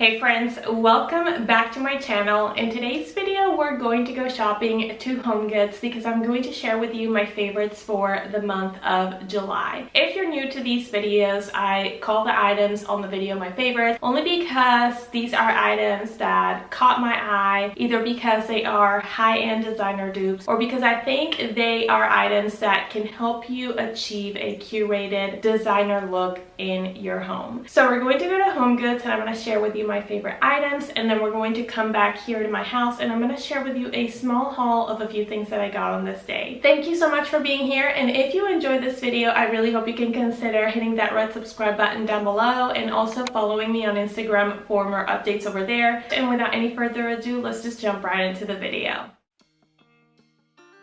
Hey friends, welcome back to my channel. In today's video, we're going to go shopping to Homegoods because I'm going to share with you my favorites for the month of July. If you're new to these videos, I call the items on the video my favorites only because these are items that caught my eye, either because they are high-end designer dupes or because I think they are items that can help you achieve a curated designer look in your home. So we're going to go to Homegoods and I'm going to share with you my favorite items, and then we're going to come back here to my house and I'm going to share with you a small haul of a few things that I got on this day. Thank you so much for being here, and if you enjoyed this video, I really hope you can consider hitting that red subscribe button down below and also following me on Instagram for more updates over there. And without any further ado, let's just jump right into the video.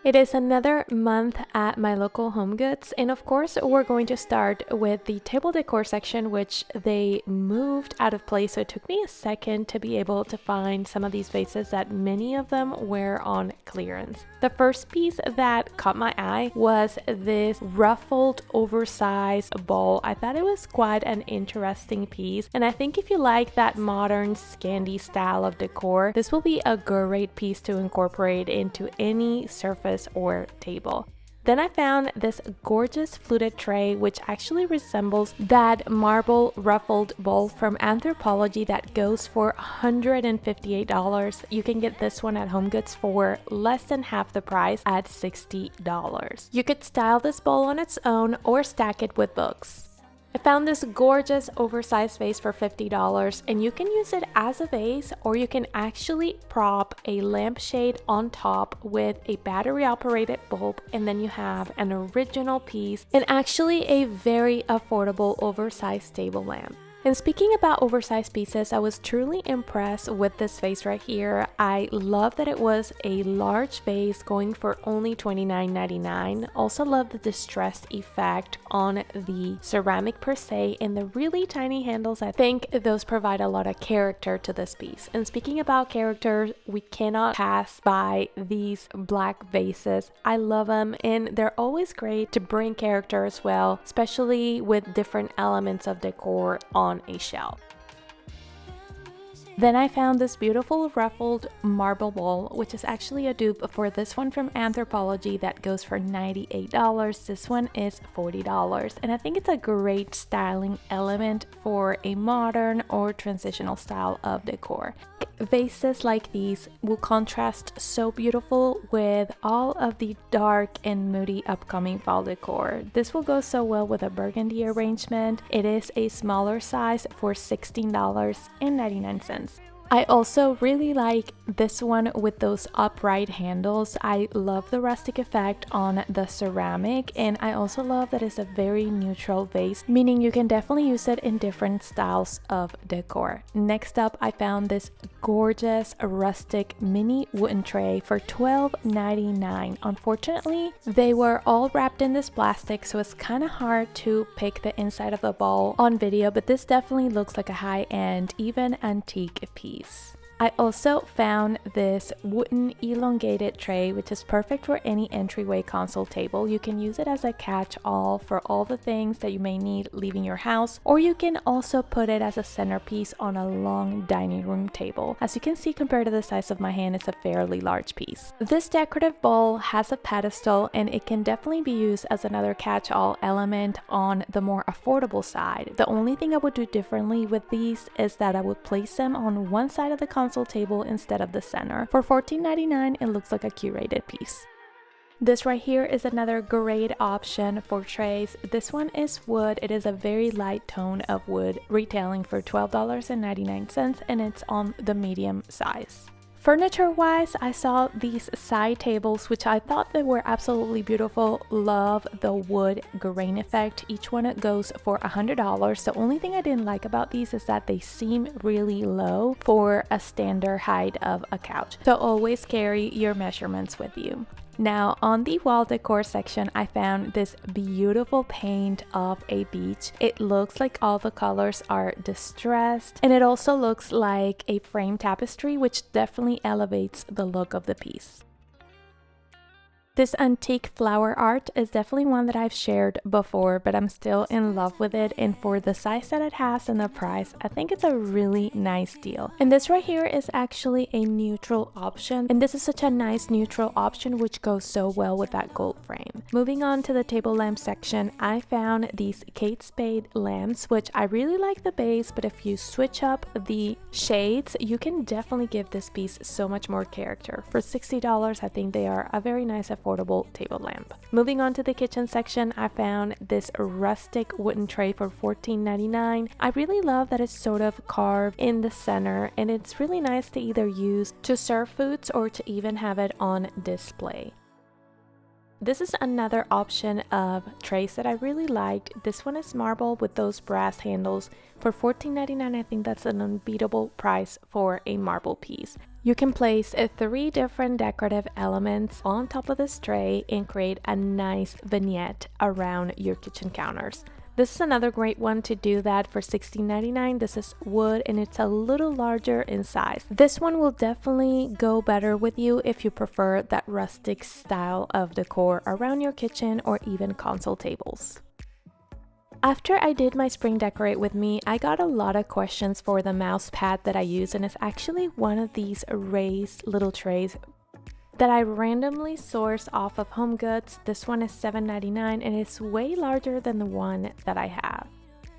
It is another month at my local Homegoods, and of course we're going to start with the table decor section, which they moved out of place, so it took me a second to be able to find some of these vases that many of them were on clearance. The first piece that caught my eye was this ruffled oversized bowl. I thought it was quite an interesting piece, and I think if you like that modern Scandi style of decor, this will be a great piece to incorporate into any surface or table. Then I found this gorgeous fluted tray, which actually resembles that marble ruffled bowl from Anthropologie that goes for $158. You can get this one at Homegoods for less than half the price at $60. You could style this bowl on its own or stack it with books. I found this gorgeous oversized vase for $50, and you can use it as a vase or you can actually prop a lampshade on top with a battery operated bulb, and then you have an original piece and actually a very affordable oversized table lamp. And speaking about oversized pieces, I was truly impressed with this vase right here. I love that it was a large vase going for only $29.99. Also love the distressed effect on the ceramic per se and the really tiny handles. I think those provide a lot of character to this piece. And speaking about character, we cannot pass by these black vases. I love them, and they're always great to bring character as well, especially with different elements of decor on a shelf. Then I found this beautiful ruffled marble bowl, which is actually a dupe for this one from Anthropologie that goes for $98. This one is $40, and I think it's a great styling element for a modern or transitional style of decor. Vases like these will contrast so beautiful with all of the dark and moody upcoming fall decor. This will go so well with a burgundy arrangement. It is a smaller size for $16.99. I also really like this one with those upright handles. I love the rustic effect on the ceramic, and I also love that it's a very neutral vase, meaning you can definitely use it in different styles of decor. Next up, I found this gorgeous rustic mini wooden tray for $12.99. Unfortunately, they were all wrapped in this plastic, so it's kind of hard to pick the inside of the bowl on video, but this definitely looks like a high-end, even antique piece. I also found this wooden elongated tray, which is perfect for any entryway console table. You can use it as a catch-all for all the things that you may need leaving your house, or you can also put it as a centerpiece on a long dining room table. As you can see, compared to the size of my hand, it's a fairly large piece. This decorative bowl has a pedestal, and it can definitely be used as another catch-all element on the more affordable side. The only thing I would do differently with these is that I would place them on one side of the console table instead of the center. For $14.99, it looks like a curated piece. This right here is another great option for trays. This one is wood. It is a very light tone of wood, retailing for $12.99, and it's on the medium size. Furniture wise, I saw these side tables, which I thought they were absolutely beautiful. Love the wood grain effect. Each one goes for $100. The only thing I didn't like about these is that they seem really low for a standard height of a couch. So always carry your measurements with you. Now on the wall decor section, I found this beautiful paint of a beach. It looks like all the colors are distressed, and it also looks like a frame tapestry, which definitely elevates the look of the piece. This antique flower art is definitely one that I've shared before, but I'm still in love with it, and for the size that it has and the price, I think it's a really nice deal. And this right here is actually a neutral option, and this is such a nice neutral option which goes so well with that gold frame. Moving on to the table lamp section, I found these Kate Spade lamps, which I really like the base, but if you switch up the shades, you can definitely give this piece so much more character. For $60, I think they are a very nice affordable table lamp. Moving on to the kitchen section, I found this rustic wooden tray for $14.99. I really love that it's sort of carved in the center, and it's really nice to either use to serve foods or to even have it on display. This is another option of trays that I really liked. This one is marble with those brass handles. For $14.99, I think that's an unbeatable price for a marble piece. You can place 3 different decorative elements on top of this tray and create a nice vignette around your kitchen counters. This is another great one to do that for $16.99. This is wood and it's a little larger in size. This one will definitely go better with you if you prefer that rustic style of decor around your kitchen or even console tables. After I did my spring decorate with me, I got a lot of questions for the mouse pad that I use, and it's actually one of these raised little trays that I randomly sourced off of Homegoods. This one is $7.99 and it's way larger than the one that I have.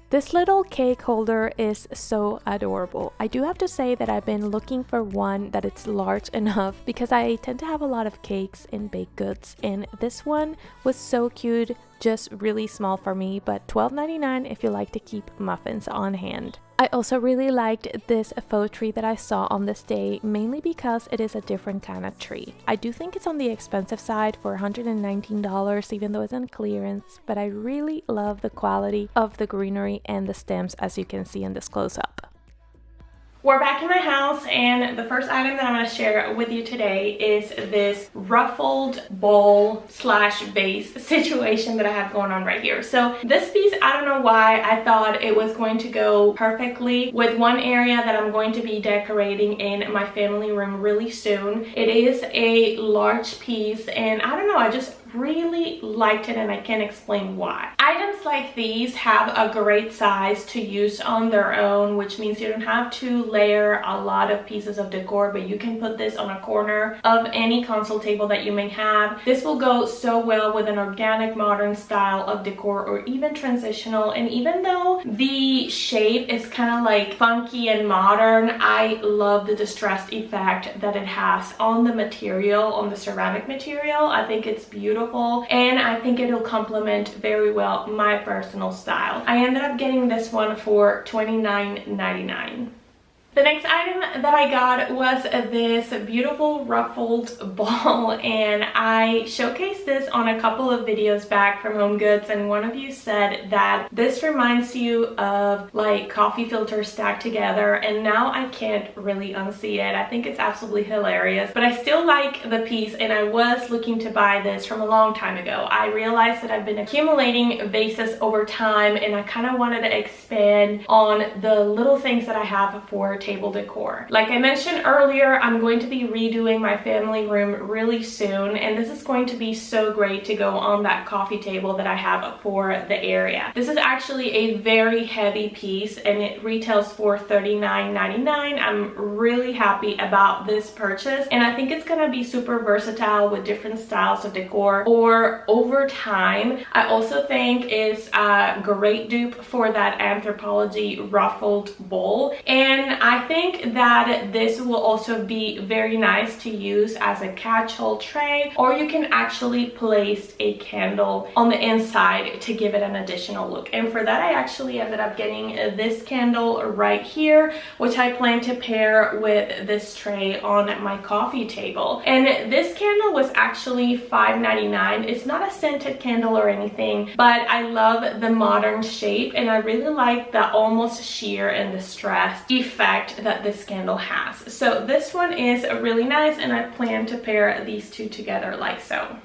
This little cake holder is so adorable. I do have to say that I've been looking for one that it's large enough because I tend to have a lot of cakes and baked goods, and this one was so cute, just really small for me, but $12.99 if you like to keep muffins on hand. I also really liked this faux tree that I saw on this day, mainly because it is a different kind of tree. I do think it's on the expensive side for $119, even though it's on clearance, but I really love the quality of the greenery and the stems, as you can see in this close-up. We're back in my house, and the first item that I'm going to share with you today is this ruffled bowl slash vase situation that I have going on right here. So this piece, I don't know why I thought it was going to go perfectly with one area that I'm going to be decorating in my family room really soon. It is a large piece, and I don't know, I just really liked it, and I can't explain why. Items like these have a great size to use on their own, which means you don't have to layer a lot of pieces of decor, but you can put this on a corner of any console table that you may have. This will go so well with an organic modern style of decor or even transitional, and even though the shape is kind of like funky and modern, I love the distressed effect that it has on the material, on the ceramic material. I think it's beautiful, and I think it'll complement very well my personal style. I ended up getting this one for $29.99. The next item that I got was this beautiful ruffled ball, and I showcased this on a couple of videos back from Homegoods, and one of you said that this reminds you of like coffee filters stacked together, and now I can't really unsee it. I think it's absolutely hilarious, but I still like the piece, and I was looking to buy this from a long time ago. I realized that I've been accumulating vases over time, and I kind of wanted to expand on the little things that I have for table decor. Like I mentioned earlier, I'm going to be redoing my family room really soon, and this is going to be so great to go on that coffee table that I have for the area. This is actually a very heavy piece, and it retails for $39.99. I'm really happy about this purchase, and I think it's gonna be super versatile with different styles of decor or over time. I also think it's a great dupe for that Anthropologie ruffled bowl, and I think that this will also be very nice to use as a catch-all tray, or you can actually place a candle on the inside to give it an additional look. And for that, I actually ended up getting this candle right here, which I plan to pair with this tray on my coffee table. And this candle was actually $5.99. It's not a scented candle or anything, but I love the modern shape, and I really like the almost sheer and distressed effect that this candle has. So this one is really nice, and I plan to pair these two together like so.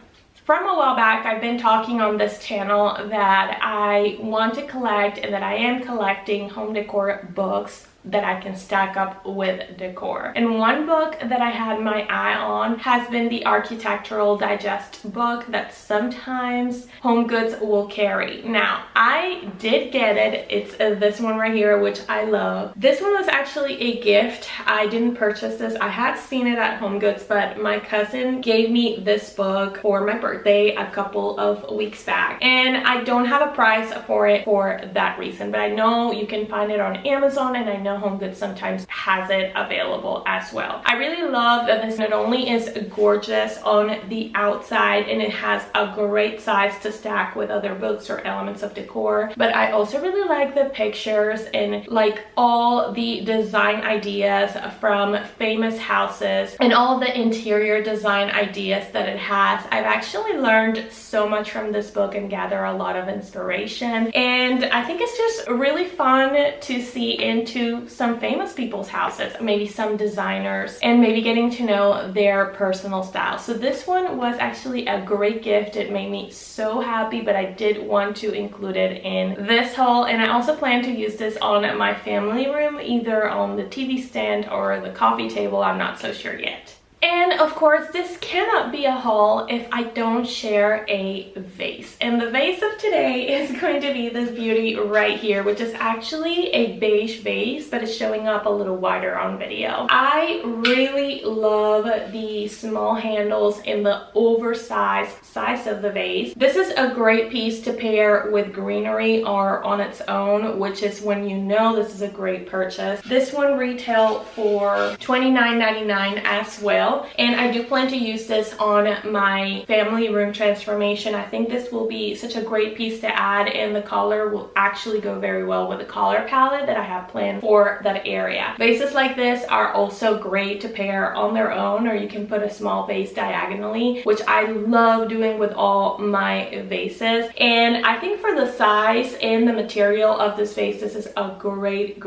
From a while back, I've been talking on this channel that I want to collect and that I am collecting home decor books that I can stack up with decor. And one book that I had my eye on has been the Architectural Digest book that sometimes Homegoods will carry. Now, I did get it. It's this one right here, which I love. This one was actually a gift. I didn't purchase this. I had seen it at Homegoods, but my cousin gave me this book for my birthday a couple of weeks back. And I don't have a price for it for that reason, but I know you can find it on Amazon, and I know Homegoods sometimes has it available as well. I really love that this not only is gorgeous on the outside and it has a great size to stack with other books or elements of decor, but I also really like the pictures and like all the design ideas from famous houses and all the interior design ideas that it has. I've actually learned so much from this book and gather a lot of inspiration, and I think it's just really fun to see into some famous people's houses, maybe some designers, and maybe getting to know their personal style. So this one was actually a great gift. It made me so happy, but I did want to include it in this haul, and I also plan to use this on my family room, either on the TV stand or the coffee table. I'm not so sure yet. And of course, this cannot be a haul if I don't share a vase. And the vase of today is going to be this beauty right here, which is actually a beige vase, but it's showing up a little wider on video. I really love the small handles and the oversized size of the vase. This is a great piece to pair with greenery or on its own, which is when you know this is a great purchase. This one retailed for $29.99 as well. And I do plan to use this on my family room transformation. I think this will be such a great piece to add, and the color will actually go very well with the color palette that I have planned for that area. Vases like this are also great to pair on their own, or you can put a small vase diagonally, which I love doing with all my vases. And I think for the size and the material of this vase, this is a great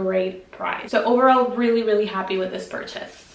price. So overall, really happy with this purchase.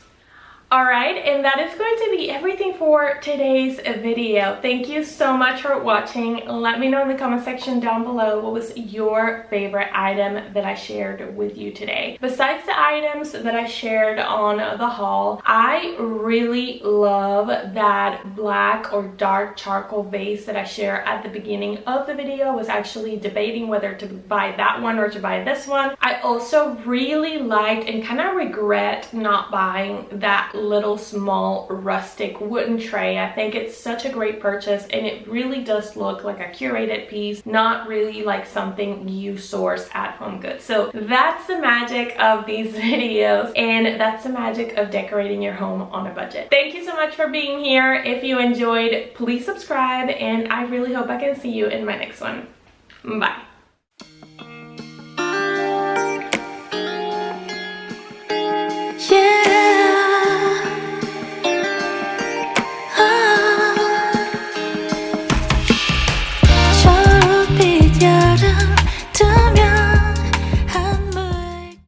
Alright, and that is going to be everything for today's video. Thank you so much for watching. Let me know in the comment section down below what was your favorite item that I shared with you today. Besides the items that I shared on the haul, I really love that black or dark charcoal vase that I share at the beginning of the video. I was actually debating whether to buy that one or to buy this one. I also really liked and kind of regret not buying that little small rustic wooden tray. I think it's such a great purchase, and it really does look like a curated piece, not really like something you source at Homegoods. So that's the magic of these videos, and that's the magic of decorating your home on a budget. Thank you so much for being here. If you enjoyed, please subscribe, and I really hope I can see you in my next one. Bye.